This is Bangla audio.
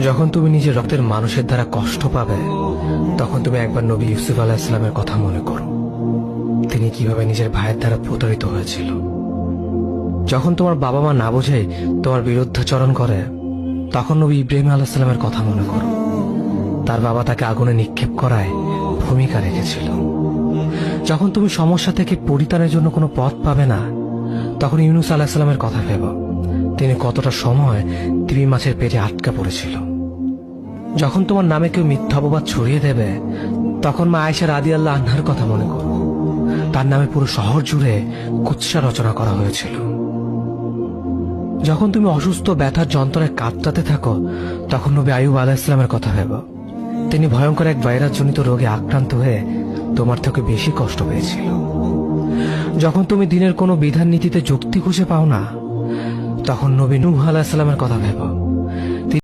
যখন তুমি নিজের রক্তের মানুষের দ্বারা কষ্ট পাবে, তখন তুমি একবার নবী ইউসুফ আলাইহিস সালামের কথা মনে করো। তিনি কিভাবে নিজের ভাইয়ের দ্বারা প্রতারিত হয়েছিল। যখন তোমার বাবা মা না বোঝে তোমার বিরুদ্ধাচরণ করে, তখন নবী ইব্রাহিম আলাইহিস সালামের কথা মনে করো। তার বাবা তাকে আগুনে নিক্ষেপ করায় ভূমিকা রেখেছিল। যখন তুমি সমস্যা থেকে পরিত্রাণের জন্য কোনো পথ পাবে না, তখন ইউনূস আলাইহিস সালামের কথা ভেবো। তিনি কতটা সময় তিমি মাছের পেটে আটকা পড়েছিল। যখন তোমার নামে কেউ মিথ্যা অপবাদ ছড়িয়ে দেবে, তখন মা আয়েশা রাদিয়াল্লাহু আনহার কথা মনে করো। তার নামে পুরো শহর জুড়ে কুৎসা রচনা করা হয়েছিল। যখন তুমি অসুস্থ ব্যথার যন্ত্রণায় কাতরাতে থাকো, তখন নবী আইয়ুব আলাইহিস সালামের কথা ভেবো। তিনি ভয়ঙ্কর এক ভাইরাসজনিত রোগে আক্রান্ত হয়ে তোমার থেকে বেশি কষ্ট পেয়েছিল। যখন তুমি দিনের কোনো বিধান নীতিতে যুক্তি খুঁজে পাও না, তখন নবী নূহ আলাইহিস সালামের কথা ভেবো।